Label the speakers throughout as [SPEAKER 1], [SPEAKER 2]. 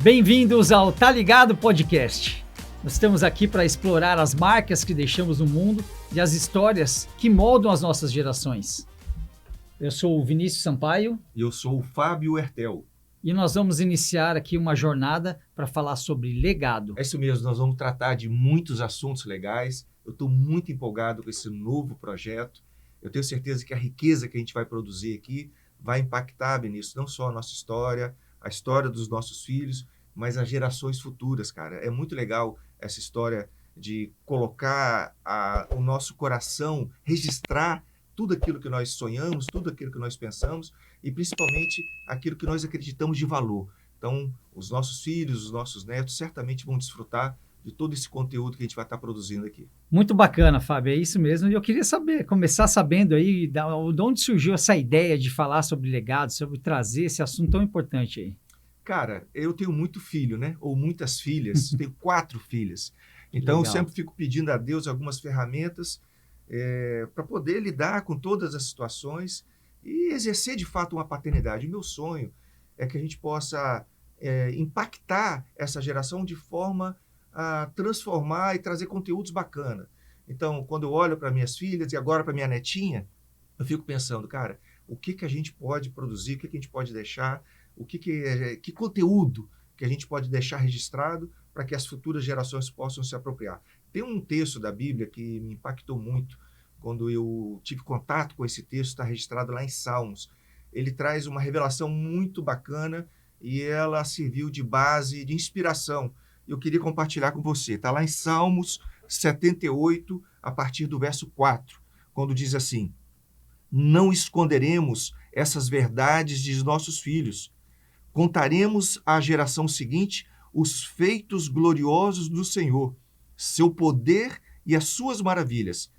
[SPEAKER 1] Bem-vindos ao Tá Ligado Podcast. Nós estamos aqui para explorar as marcas que deixamos no mundo e as histórias que moldam as nossas gerações. Eu sou o Vinícius Sampaio.
[SPEAKER 2] E eu sou o Fábio Hertel.
[SPEAKER 1] E nós vamos iniciar aqui uma jornada para falar sobre legado.
[SPEAKER 2] É isso mesmo, nós vamos tratar de muitos assuntos legais. Eu estou muito empolgado com esse novo projeto. Eu tenho certeza que a riqueza que a gente vai produzir aqui vai impactar, Vinícius, não só a nossa história, a história dos nossos filhos, mas as gerações futuras, cara. É muito legal essa história de colocar o nosso coração, registrar tudo aquilo que nós sonhamos, tudo aquilo que nós pensamos e principalmente aquilo que nós acreditamos de valor. Então, os nossos filhos, os nossos netos certamente vão desfrutar de todo esse conteúdo que a gente vai estar produzindo aqui.
[SPEAKER 1] Muito bacana, Fábio, é isso mesmo. E eu queria começar sabendo aí de onde surgiu essa ideia de falar sobre legado, sobre trazer esse assunto tão importante aí.
[SPEAKER 2] Cara, eu tenho muito filho, né? Ou muitas filhas, tenho 4 filhas. Então, eu sempre fico pedindo a Deus algumas ferramentas para poder lidar com todas as situações e exercer, de fato, uma paternidade. O meu sonho é que a gente possa impactar essa geração de forma a transformar e trazer conteúdos bacanas. Então, quando eu olho para minhas filhas e agora para minha netinha, eu fico pensando, cara, o que a gente pode produzir, o que a gente pode deixar, que conteúdo que a gente pode deixar registrado para que as futuras gerações possam se apropriar. Tem um texto da Bíblia que me impactou muito quando eu tive contato com esse texto, está registrado lá em Salmos. Ele traz uma revelação muito bacana e ela serviu de base, de inspiração. Eu queria compartilhar com você. Está lá em Salmos 78, a partir do verso 4, quando diz assim: não esconderemos essas verdades de nossos filhos. Contaremos à geração seguinte os feitos gloriosos do Senhor, seu poder e as suas maravilhas.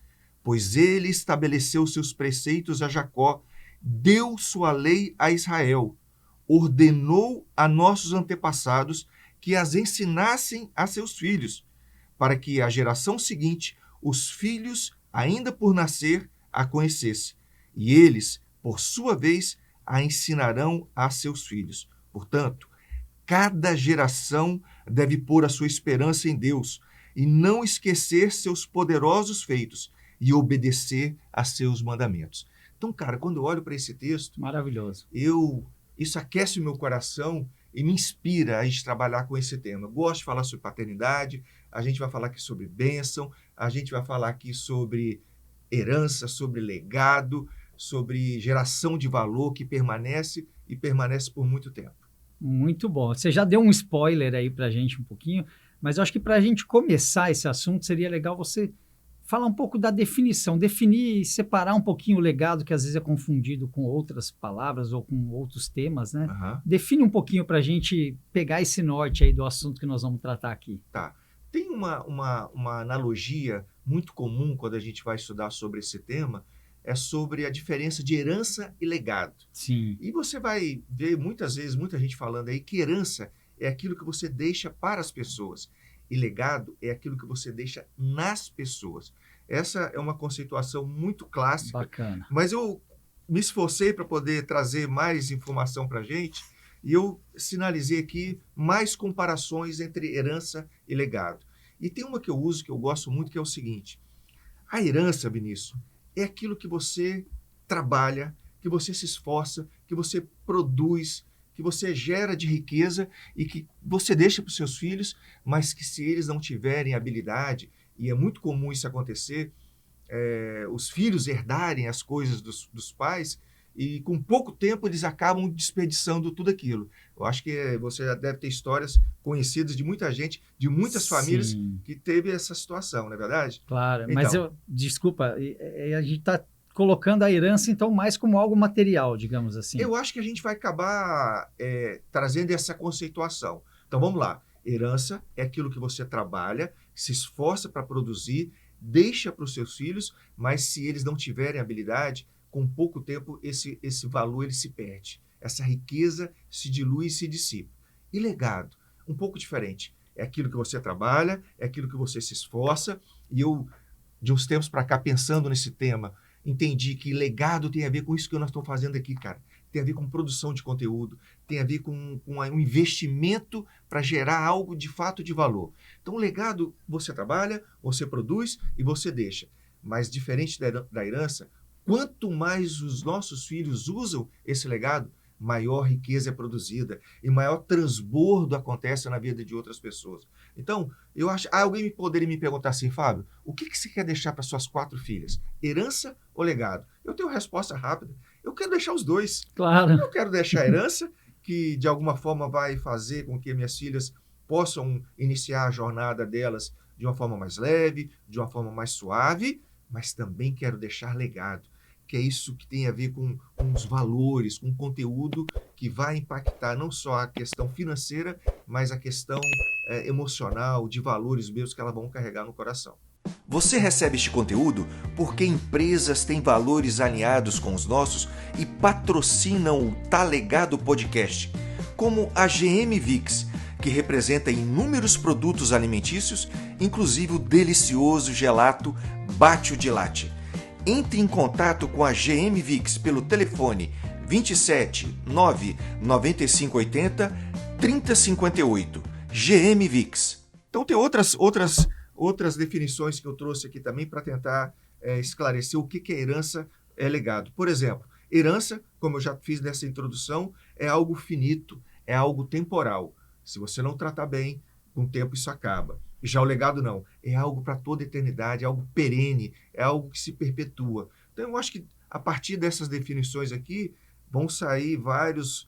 [SPEAKER 2] Pois ele estabeleceu seus preceitos a Jacó, deu sua lei a Israel, ordenou a nossos antepassados que as ensinassem a seus filhos, para que a geração seguinte, os filhos, ainda por nascer, a conhecesse. E eles, por sua vez, a ensinarão a seus filhos. Portanto, cada geração deve pôr a sua esperança em Deus e não esquecer seus poderosos feitos e obedecer a seus mandamentos. Então, cara, quando eu olho para esse texto,
[SPEAKER 1] maravilhoso.
[SPEAKER 2] Isso aquece o meu coração e me inspira a gente trabalhar com esse tema. Eu gosto de falar sobre paternidade, a gente vai falar aqui sobre bênção, a gente vai falar aqui sobre herança, sobre legado, sobre geração de valor que permanece e permanece por muito tempo.
[SPEAKER 1] Muito bom. Você já deu um spoiler aí para a gente um pouquinho, mas eu acho que para a gente começar esse assunto seria legal você falar um pouco da definição, definir e separar um pouquinho o legado, que às vezes é confundido com outras palavras ou com outros temas, né?
[SPEAKER 2] Uhum.
[SPEAKER 1] Define um pouquinho para a gente pegar esse norte aí do assunto que nós vamos tratar aqui.
[SPEAKER 2] Tá. Tem uma analogia muito comum quando a gente vai estudar sobre esse tema, é sobre a diferença de herança e legado.
[SPEAKER 1] Sim.
[SPEAKER 2] E você vai ver muitas vezes muita gente falando aí que herança é aquilo que você deixa para as pessoas e legado é aquilo que você deixa nas pessoas. Essa é uma conceituação muito clássica.
[SPEAKER 1] Bacana.
[SPEAKER 2] Mas eu me esforcei para poder trazer mais informação para a gente e eu sinalizei aqui mais comparações entre herança e legado. E tem uma que eu uso, que eu gosto muito, que é o seguinte: a herança, Vinícius, é aquilo que você trabalha, que você se esforça, que você produz, que você gera de riqueza e que você deixa para os seus filhos, mas que se eles não tiverem habilidade, e é muito comum isso acontecer, os filhos herdarem as coisas dos pais e com pouco tempo eles acabam desperdiçando tudo aquilo. Eu acho que você já deve ter histórias conhecidas de muita gente, de muitas famílias que teve essa situação, não é verdade?
[SPEAKER 1] Claro,
[SPEAKER 2] então,
[SPEAKER 1] mas desculpa, a gente está colocando a herança então mais como algo material, digamos assim.
[SPEAKER 2] Eu acho que a gente vai acabar trazendo essa conceituação. Então vamos lá, herança é aquilo que você trabalha, se esforça para produzir, deixa para os seus filhos, mas se eles não tiverem habilidade, com pouco tempo esse valor ele se perde. Essa riqueza se dilui e se dissipa. E legado, um pouco diferente. É aquilo que você trabalha, é aquilo que você se esforça. E eu, de uns tempos para cá, pensando nesse tema, entendi que legado tem a ver com isso que nós estamos fazendo aqui, cara. tem a ver com produção de conteúdo, tem a ver com um investimento para gerar algo de fato de valor. Então, o legado, você trabalha, você produz e você deixa. Mas, diferente da herança, quanto mais os nossos filhos usam esse legado, maior riqueza é produzida e maior transbordo acontece na vida de outras pessoas. Então, eu acho, alguém poderia me perguntar assim, Fábio, o que você quer deixar para suas 4 filhas? Herança ou legado? Eu tenho uma resposta rápida. Eu quero deixar os dois.
[SPEAKER 1] Claro.
[SPEAKER 2] Eu quero deixar a herança, que de alguma forma vai fazer com que minhas filhas possam iniciar a jornada delas de uma forma mais leve, de uma forma mais suave, mas também quero deixar legado, que é isso que tem a ver com os valores, com o conteúdo que vai impactar não só a questão financeira, mas a questão emocional, de valores meus que elas vão carregar no coração.
[SPEAKER 3] Você recebe este conteúdo porque empresas têm valores alinhados com os nossos e patrocinam o Tá Legado Podcast, como a GM Vix, que representa inúmeros produtos alimentícios, inclusive o delicioso gelato Bate o Dilate. Entre em contato com a GM Vix pelo telefone 27 9 9580 3058. GM Vix.
[SPEAKER 2] Então tem outras definições que eu trouxe aqui também para tentar esclarecer o que é herança é legado. Por exemplo, herança, como eu já fiz nessa introdução, é algo finito, é algo temporal. Se você não tratar bem, com o tempo isso acaba. Já o legado não, é algo para toda a eternidade, é algo perene, é algo que se perpetua. Então eu acho que a partir dessas definições aqui vão sair vários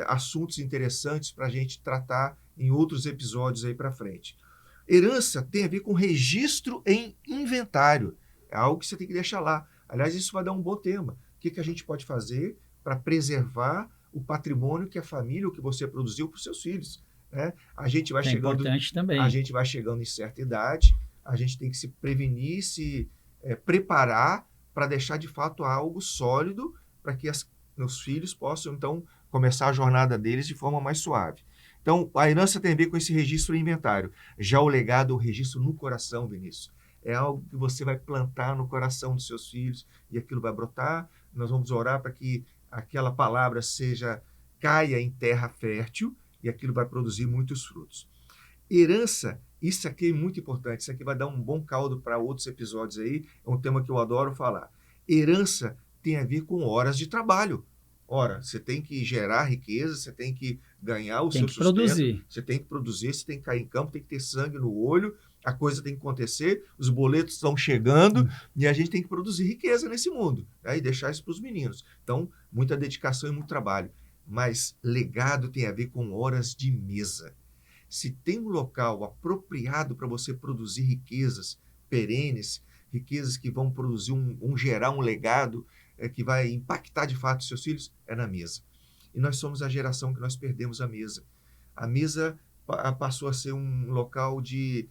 [SPEAKER 2] assuntos interessantes para a gente tratar em outros episódios aí para frente. Herança tem a ver com registro em inventário, é algo que você tem que deixar lá. Aliás, isso vai dar um bom tema. O que a gente pode fazer para preservar o patrimônio que a família, o que você produziu para os seus filhos? Né? A gente vai
[SPEAKER 1] importante também.
[SPEAKER 2] A gente vai chegando em certa idade, a gente tem que se prevenir, se preparar para deixar de fato algo sólido para que meus filhos possam então começar a jornada deles de forma mais suave. Então, a herança tem a ver com esse registro em inventário. Já o legado, o registro no coração, Vinícius. É algo que você vai plantar no coração dos seus filhos e aquilo vai brotar. Nós vamos orar para que aquela palavra caia em terra fértil e aquilo vai produzir muitos frutos. Herança, isso aqui é muito importante. Isso aqui vai dar um bom caldo para outros episódios aí. É um tema que eu adoro falar. Herança tem a ver com horas de trabalho. Ora, você tem que gerar riqueza, você tem que ganhar o seu sustento, você tem que produzir, você tem que cair em campo, tem que ter sangue no olho, a coisa tem que acontecer, os boletos estão chegando e a gente tem que produzir riqueza nesse mundo, né? E deixar isso para os meninos. Então, muita dedicação e muito trabalho. Mas legado tem a ver com horas de mesa. Se tem um local apropriado para você produzir riquezas perenes, riquezas que vão produzir gerar um legado, que vai impactar de fato os seus filhos, é na mesa. E nós somos a geração que nós perdemos a mesa. A mesa passou a ser um local de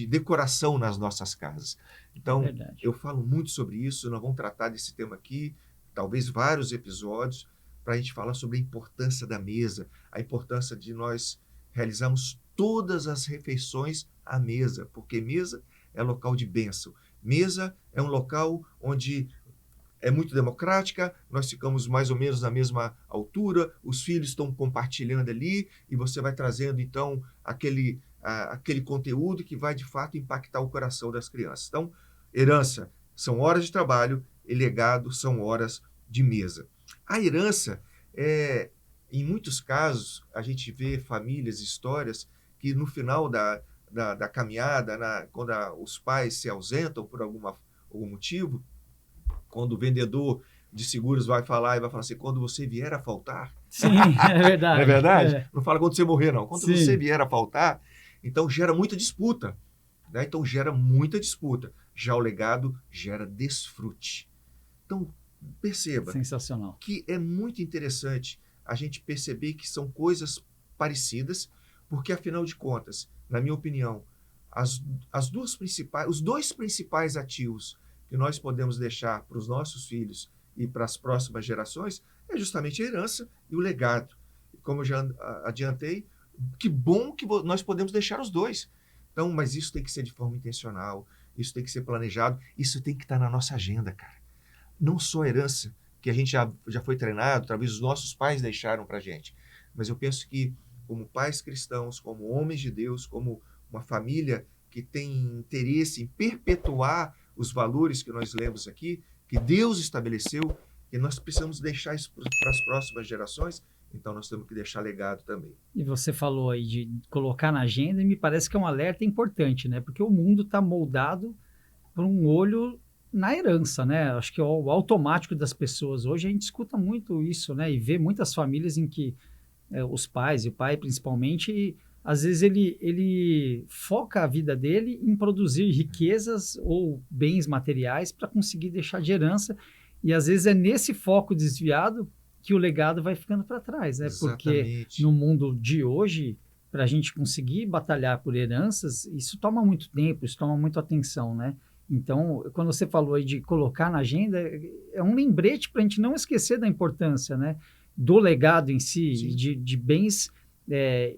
[SPEAKER 2] decoração nas nossas casas. Então, eu falo muito sobre isso, nós vamos tratar desse tema aqui, talvez vários episódios, para a gente falar sobre a importância da mesa, a importância de nós realizarmos todas as refeições à mesa, porque mesa é local de bênção. Mesa é um local onde é muito democrática, nós ficamos mais ou menos na mesma altura, os filhos estão compartilhando ali e você vai trazendo, então, aquele conteúdo que vai, de fato, impactar o coração das crianças. Então, herança são horas de trabalho e legado são horas de mesa. A herança, em muitos casos, a gente vê famílias, histórias, que no final da caminhada, quando os pais se ausentam por algum motivo, quando o vendedor de seguros vai falar assim, quando você vier a faltar.
[SPEAKER 1] Sim, é verdade.
[SPEAKER 2] Não é verdade? Não fala quando você morrer, não. Quando você vier a faltar, então gera muita disputa. Né? Então gera muita disputa. Já o legado gera desfrute. Então, perceba.
[SPEAKER 1] Sensacional.
[SPEAKER 2] Que é muito interessante a gente perceber que são coisas parecidas, porque, afinal de contas, na minha opinião, os dois principais ativos que nós podemos deixar para os nossos filhos e para as próximas gerações é justamente a herança e o legado. Como eu já adiantei, que bom que nós podemos deixar os dois. Então, mas isso tem que ser de forma intencional, isso tem que ser planejado, isso tem que estar na nossa agenda, cara. Não só a herança, que a gente já foi treinado, talvez os nossos pais deixaram para a gente. Mas eu penso que, como pais cristãos, como homens de Deus, como uma família que tem interesse em perpetuar os valores que nós lemos aqui, que Deus estabeleceu, que nós precisamos deixar isso para as próximas gerações, então nós temos que deixar legado também.
[SPEAKER 1] E você falou aí de colocar na agenda, e me parece que é um alerta importante, né? Porque o mundo está moldado por um olho na herança, né? Acho que o automático das pessoas hoje, a gente escuta muito isso, né? E vê muitas famílias em que os pais, e o pai principalmente, às vezes ele foca a vida dele em produzir riquezas ou bens materiais para conseguir deixar de herança, e às vezes é nesse foco desviado que o legado vai ficando para trás, né?
[SPEAKER 2] Exatamente.
[SPEAKER 1] Porque no mundo de hoje, para a gente conseguir batalhar por heranças, isso toma muito tempo, isso toma muita atenção, né? Então, quando você falou aí de colocar na agenda, é um lembrete para a gente não esquecer da importância, né? Do legado em si, de bens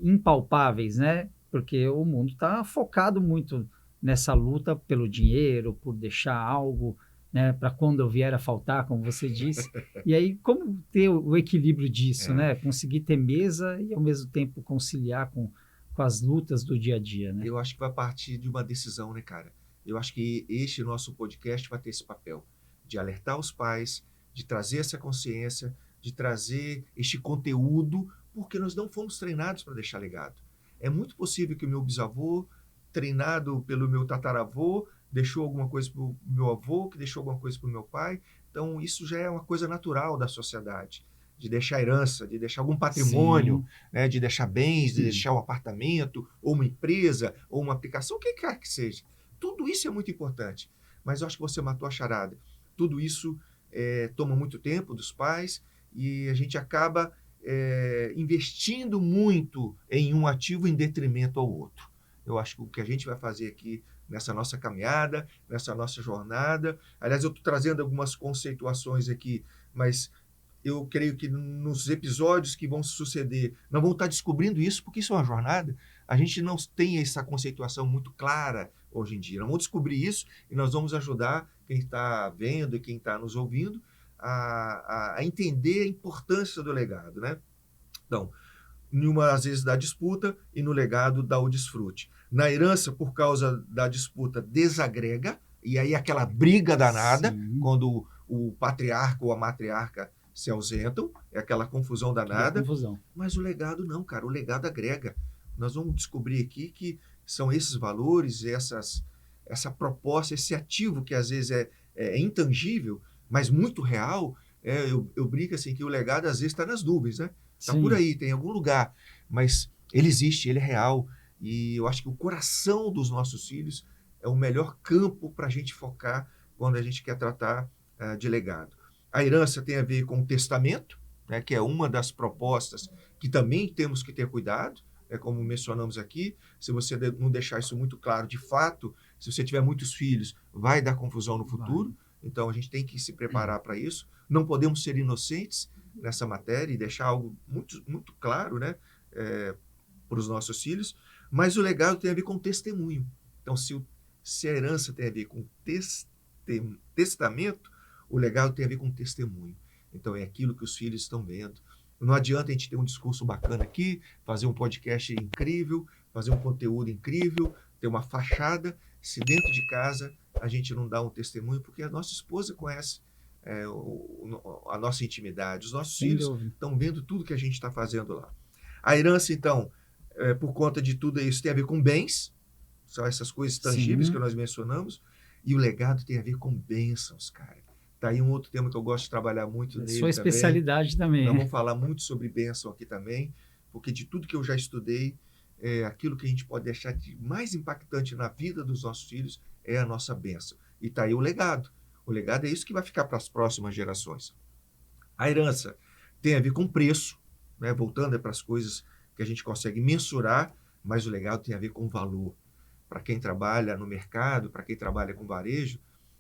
[SPEAKER 1] impalpáveis, né? Porque o mundo está focado muito nessa luta pelo dinheiro, por deixar algo, né, para quando eu vier a faltar, como você disse. E aí, como ter o equilíbrio disso, né? Conseguir ter mesa e, ao mesmo tempo, conciliar com as lutas do dia a dia, né?
[SPEAKER 2] Eu acho que vai partir de uma decisão, né, cara? Eu acho que este nosso podcast vai ter esse papel de alertar os pais, de trazer essa consciência, de trazer este conteúdo, porque nós não fomos treinados para deixar legado. É muito possível que o meu bisavô, treinado pelo meu tataravô, deixou alguma coisa para o meu avô, que deixou alguma coisa para o meu pai. Então, isso já é uma coisa natural da sociedade, de deixar herança, de deixar algum patrimônio, né, de deixar bens, de deixar um apartamento, ou uma empresa, ou uma aplicação, o que quer que seja. Tudo isso é muito importante. Mas eu acho que você matou a charada. Tudo isso toma muito tempo dos pais e a gente acaba investindo muito em um ativo em detrimento ao outro. Eu acho que o que a gente vai fazer aqui nessa nossa caminhada, nessa nossa jornada, aliás, eu estou trazendo algumas conceituações aqui, mas eu creio que nos episódios que vão suceder, nós vamos estar descobrindo isso, porque isso é uma jornada. A gente não tem essa conceituação muito clara hoje em dia. Nós vamos descobrir isso e nós vamos ajudar quem está vendo e quem está nos ouvindo a entender a importância do legado, né? Então, às vezes da disputa e no legado dá o desfrute. Na herança, por causa da disputa, desagrega, e aí aquela briga danada, quando o patriarca ou a matriarca se ausentam, é aquela confusão danada. Mas o legado não, cara, o legado agrega. Nós vamos descobrir aqui que são esses valores, essa proposta, esse ativo que às vezes é intangível, mas muito real. Eu brinco assim que o legado às vezes está nas nuvens, né? Está por aí, tem em algum lugar, mas ele existe, ele é real. E eu acho que o coração dos nossos filhos é o melhor campo para a gente focar quando a gente quer tratar de legado. A herança tem a ver com o testamento, né, que é uma das propostas que também temos que ter cuidado, como mencionamos aqui. Se você não deixar isso muito claro, de fato, se você tiver muitos filhos, vai dar confusão no futuro. Então, a gente tem que se preparar para isso. Não podemos ser inocentes nessa matéria e deixar algo muito, muito claro, né, para os nossos filhos. Mas o legado tem a ver com testemunho. Então, se a herança tem a ver com testamento, o legado tem a ver com testemunho. Então, é aquilo que os filhos estão vendo. Não adianta a gente ter um discurso bacana aqui, fazer um podcast incrível, fazer um conteúdo incrível, ter uma fachada, se dentro de casa a gente não dá um testemunho, porque a nossa esposa conhece a nossa intimidade, os nossos filhos estão vendo tudo que a gente está fazendo lá. A herança, então, por conta de tudo isso, tem a ver com bens, são essas coisas tangíveis que nós mencionamos, e o legado tem a ver com bênçãos, cara. Tá aí um outro tema que eu gosto de trabalhar muito nele.
[SPEAKER 1] Sua especialidade também.
[SPEAKER 2] Nós vamos falar muito sobre bênção aqui também, porque de tudo que eu já estudei, aquilo que a gente pode deixar de mais impactante na vida dos nossos filhos é a nossa bênção. E tá aí o legado. O legado é isso que vai ficar para as próximas gerações. A herança tem a ver com preço, né? Voltando para as coisas que a gente consegue mensurar, mas o legado tem a ver com valor. Para quem trabalha no mercado, para quem trabalha com varejo,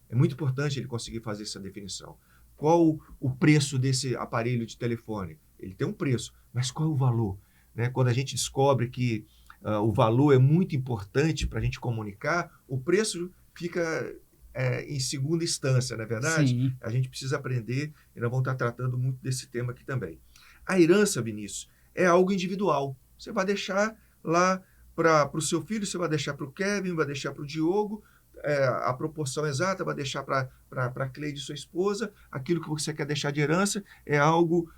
[SPEAKER 2] é muito importante ele conseguir fazer essa definição. Qual o preço desse aparelho de telefone? Ele tem um preço, mas qual é o valor? Né? Quando a gente descobre que o valor é muito importante para a gente comunicar, o preço fica em segunda instância, não é verdade?
[SPEAKER 1] Sim.
[SPEAKER 2] A gente precisa aprender e nós vamos estar tratando muito desse tema aqui também. A herança, Vinícius, é algo individual. Você vai deixar lá para o seu filho, você vai deixar para o Kevin, vai deixar para o Diogo, a proporção exata, vai deixar para a Cleide, sua esposa. Aquilo que você quer deixar de herança é algo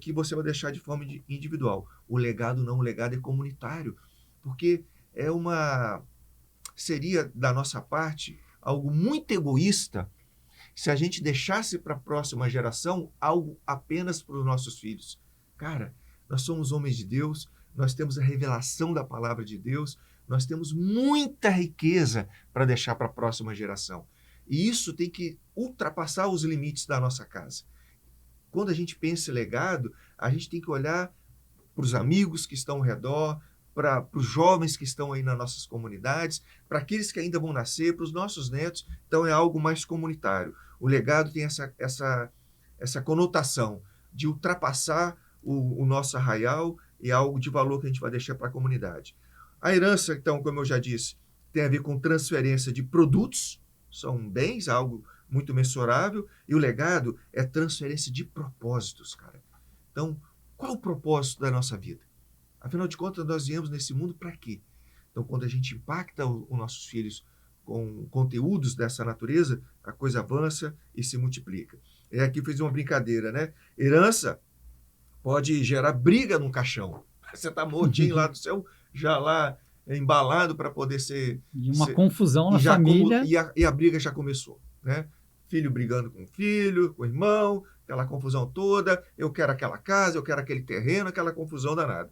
[SPEAKER 2] que você vai deixar de forma individual. O legado não, o legado é comunitário, porque seria da nossa parte algo muito egoísta se a gente deixasse para a próxima geração algo apenas para os nossos filhos. Cara, nós somos homens de Deus, nós temos a revelação da palavra de Deus, nós temos muita riqueza para deixar para a próxima geração. E isso tem que ultrapassar os limites da nossa casa. Quando a gente pensa em legado, a gente tem que olhar para os amigos que estão ao redor, para os jovens que estão aí nas nossas comunidades, para aqueles que ainda vão nascer, para os nossos netos. Então é algo mais comunitário. O legado tem essa conotação de ultrapassar o nosso arraial e algo de valor que a gente vai deixar para a comunidade. A herança, então, como eu já disse, tem a ver com transferência de produtos, são bens, algo muito mensurável, e o legado é transferência de propósitos, cara. Então, qual o propósito da nossa vida? Afinal de contas, nós viemos nesse mundo para quê? Então, quando a gente impacta os nossos filhos com conteúdos dessa natureza, a coisa avança e se multiplica. E aqui fiz uma brincadeira, né? Herança pode gerar briga num caixão. Você está mortinho lá do céu, já lá embalado para poder ser...
[SPEAKER 1] E uma confusão na família.
[SPEAKER 2] E a briga já começou, né? Filho brigando com o filho, com o irmão, aquela confusão toda. Eu quero aquela casa, eu quero aquele terreno, aquela confusão danada.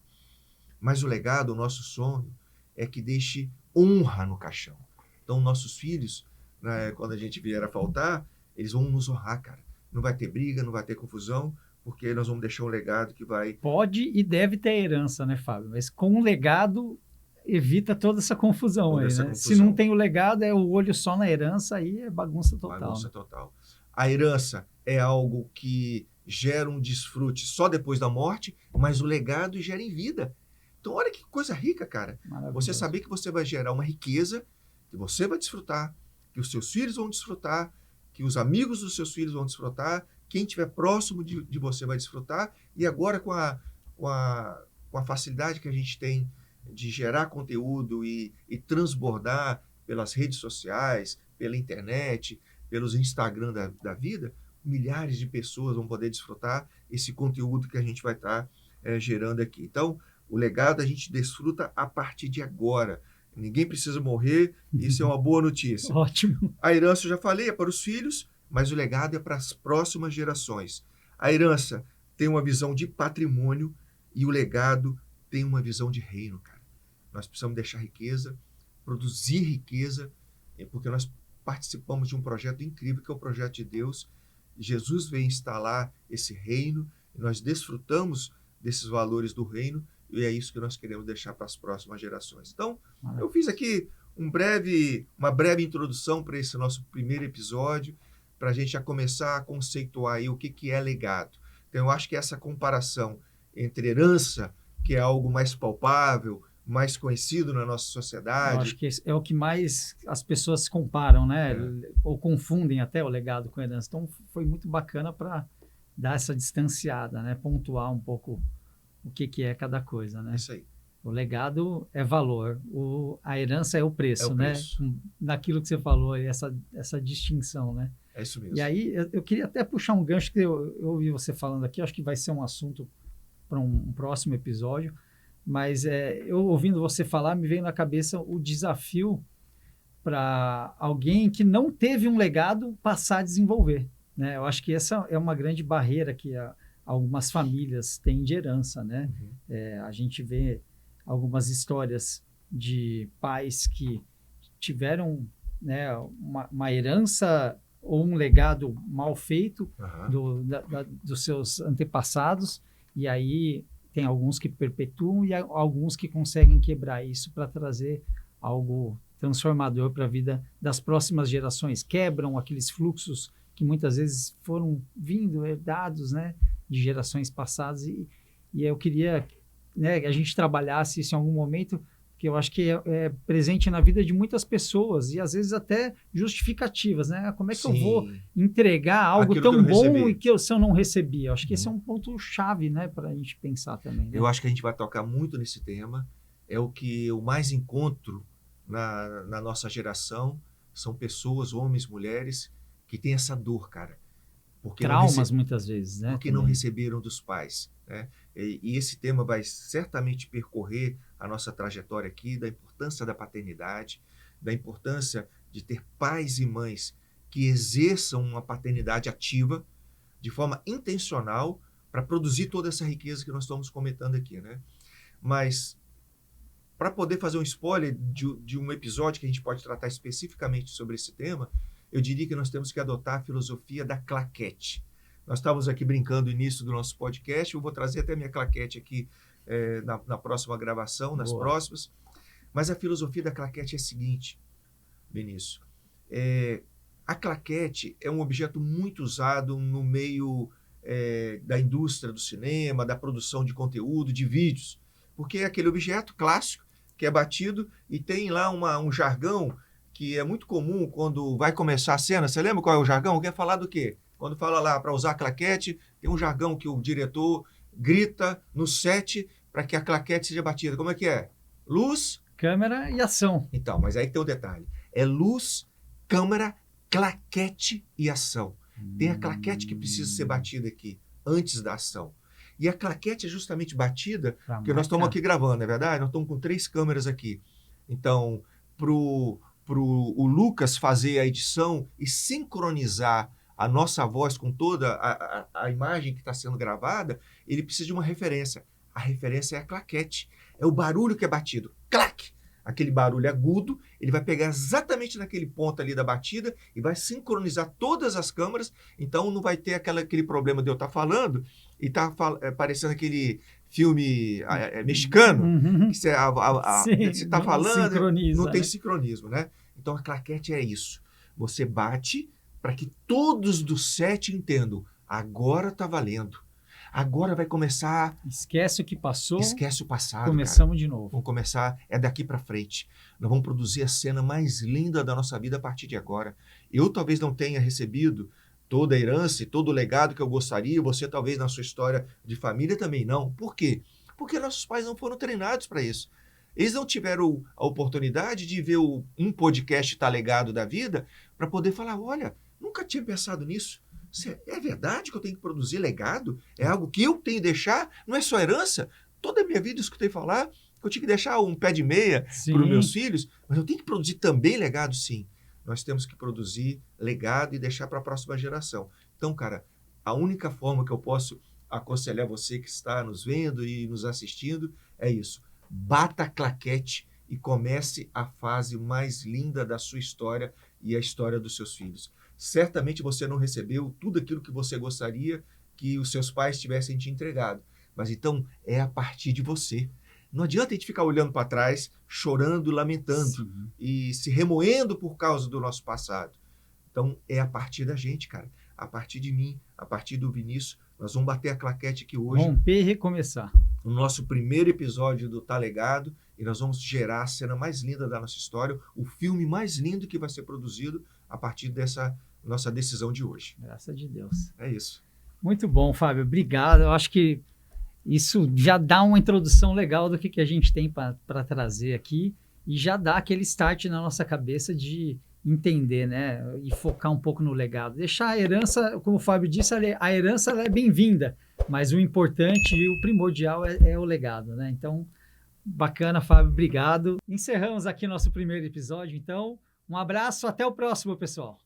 [SPEAKER 2] Mas o legado, o nosso sonho, é que deixe honra no caixão. Então, nossos filhos, né, quando a gente vier a faltar, eles vão nos honrar, cara. Não vai ter briga, não vai ter confusão, porque nós vamos deixar um legado que vai...
[SPEAKER 1] Pode e deve ter herança, né, Fábio? Mas com o legado, evita toda essa confusão aí, né? Se não tem o legado, é o olho só na herança, aí é bagunça total.
[SPEAKER 2] Bagunça total. A herança é algo que gera um desfrute só depois da morte, mas o legado gera em vida. Então, olha que coisa rica, cara. Você saber que você vai gerar uma riqueza, que você vai desfrutar, que os seus filhos vão desfrutar, que os amigos dos seus filhos vão desfrutar, quem estiver próximo de você vai desfrutar. E agora, com a facilidade que a gente tem de gerar conteúdo e transbordar pelas redes sociais, pela internet, pelos Instagram da vida, milhares de pessoas vão poder desfrutar esse conteúdo que a gente vai estar gerando aqui. Então, o legado a gente desfruta a partir de agora. Ninguém precisa morrer, isso é uma boa notícia.
[SPEAKER 1] Ótimo.
[SPEAKER 2] A herança, eu já falei, é para os filhos, mas o legado é para as próximas gerações. A herança tem uma visão de patrimônio e o legado tem uma visão de reino, cara. Nós precisamos deixar riqueza, produzir riqueza, porque nós participamos de um projeto incrível, que é o projeto de Deus. Jesus veio instalar esse reino, e nós desfrutamos desses valores do reino, e é isso que nós queremos deixar para as próximas gerações. Então, eu fiz aqui uma breve introdução para esse nosso primeiro episódio, para a gente já começar a conceituar aí o que é legado. Então, eu acho que essa comparação entre herança, que é algo mais palpável, mais conhecido na nossa sociedade...
[SPEAKER 1] Eu acho que é o que mais as pessoas se comparam, né? Ou confundem até o legado com a herança. Então, foi muito bacana para dar essa distanciada, né? Pontuar um pouco o que é cada coisa, né?
[SPEAKER 2] Isso aí.
[SPEAKER 1] O legado é valor, a herança é o preço, né?
[SPEAKER 2] Preço.
[SPEAKER 1] Naquilo que você falou, essa distinção, né?
[SPEAKER 2] É isso mesmo.
[SPEAKER 1] E aí, eu queria até puxar um gancho que eu ouvi você falando aqui, acho que vai ser um assunto para um próximo episódio, mas eu ouvindo você falar, me veio na cabeça o desafio para alguém que não teve um legado passar a desenvolver, né? Eu acho que essa é uma grande barreira que algumas famílias têm de herança, né?
[SPEAKER 2] Uhum.
[SPEAKER 1] A gente vê algumas histórias de pais que tiveram, né, uma herança ou um legado mal feito dos seus antepassados, e aí tem alguns que perpetuam e alguns que conseguem quebrar isso para trazer algo transformador para a vida das próximas gerações. Quebram aqueles fluxos que muitas vezes foram herdados, né, de gerações passadas, e eu queria, né, que a gente trabalhasse isso em algum momento, porque eu acho que é presente na vida de muitas pessoas e às vezes até justificativas, né? Como é que eu vou entregar algo
[SPEAKER 2] Aquilo
[SPEAKER 1] tão bom
[SPEAKER 2] recebi.
[SPEAKER 1] e que se eu não recebi? Eu acho que esse é um ponto chave, né, para a gente pensar também. Né?
[SPEAKER 2] Eu acho que a gente vai tocar muito nesse tema. É o que eu mais encontro na nossa geração, são pessoas, homens, mulheres, que têm essa dor, cara. Porque
[SPEAKER 1] traumas muitas vezes, né?
[SPEAKER 2] Porque não receberam dos pais, né? E esse tema vai certamente percorrer a nossa trajetória aqui, da importância da paternidade, da importância de ter pais e mães que exerçam uma paternidade ativa, de forma intencional, para produzir toda essa riqueza que nós estamos comentando aqui, né? Mas, para poder fazer um spoiler de um episódio que a gente pode tratar especificamente sobre esse tema, eu diria que nós temos que adotar a filosofia da claquete. Nós estávamos aqui brincando no início do nosso podcast, eu vou trazer até minha claquete aqui na próxima gravação, nas próximas. Mas a filosofia da claquete é a seguinte, Benício. A claquete é um objeto muito usado no meio da indústria do cinema, da produção de conteúdo, de vídeos, porque é aquele objeto clássico que é batido e tem lá um jargão que é muito comum quando vai começar a cena. Você lembra qual é o jargão? Quer falar do quê? Quando fala lá para usar a claquete, tem um jargão que o diretor grita no set para que a claquete seja batida. Como é que é? Luz,
[SPEAKER 1] câmera e ação.
[SPEAKER 2] Então, mas aí tem um detalhe. É luz, câmera, claquete e ação. Tem a claquete que precisa ser batida aqui, antes da ação. E a claquete é justamente batida, porque nós estamos aqui gravando, não é verdade? Nós estamos com 3 câmeras aqui. Então, para o Lucas fazer a edição e sincronizar a nossa voz com toda a imagem que está sendo gravada, ele precisa de uma referência. A referência é a claquete. É o barulho que é batido. Clac! Aquele barulho agudo, ele vai pegar exatamente naquele ponto ali da batida e vai sincronizar todas as câmeras. Então não vai ter aquele problema de eu estar falando e estar parecendo aquele filme mexicano, que você está falando, não tem sincronismo, né? Então a claquete é isso. Você bate para que todos do set entendam. Agora está valendo. Agora vai começar...
[SPEAKER 1] Esquece o que passou.
[SPEAKER 2] Esquece o passado,
[SPEAKER 1] começamos
[SPEAKER 2] cara.
[SPEAKER 1] De novo.
[SPEAKER 2] Vamos começar, é daqui para frente. Nós vamos produzir a cena mais linda da nossa vida a partir de agora. Eu talvez não tenha recebido toda a herança e todo o legado que eu gostaria. Você talvez na sua história de família também não. Por quê? Porque nossos pais não foram treinados para isso. Eles não tiveram a oportunidade de ver um podcast Tá Legado da vida para poder falar, olha, nunca tinha pensado nisso. É verdade que eu tenho que produzir legado? É algo que eu tenho que deixar? Não é só herança? Toda a minha vida eu escutei falar que eu tinha que deixar um pé de meia para os meus filhos, mas eu tenho que produzir também legado, sim. Nós temos que produzir legado e deixar para a próxima geração. Então, cara, a única forma que eu posso aconselhar você que está nos vendo e nos assistindo é isso. Bata a claquete e comece a fase mais linda da sua história e a história dos seus filhos. Certamente você não recebeu tudo aquilo que você gostaria que os seus pais tivessem te entregado. Mas então é a partir de você. Não adianta a gente ficar olhando para trás, chorando, lamentando e se remoendo por causa do nosso passado. Então é a partir da gente, cara. A partir de mim, a partir do Vinícius, nós vamos bater a claquete aqui hoje.
[SPEAKER 1] Romper e recomeçar.
[SPEAKER 2] No nosso primeiro episódio do Tá Legado, e nós vamos gerar a cena mais linda da nossa história, o filme mais lindo que vai ser produzido a partir dessa nossa decisão de hoje.
[SPEAKER 1] Graças a Deus.
[SPEAKER 2] É isso.
[SPEAKER 1] Muito bom, Fábio. Obrigado. Eu acho que isso já dá uma introdução legal do que a gente tem para trazer aqui e já dá aquele start na nossa cabeça de entender, né? E focar um pouco no legado. Deixar a herança, como o Fábio disse, a herança ela é bem-vinda, mas o importante e o primordial é o legado, né? Então, bacana, Fábio. Obrigado. Encerramos aqui nosso primeiro episódio, então. Um abraço, até o próximo, pessoal.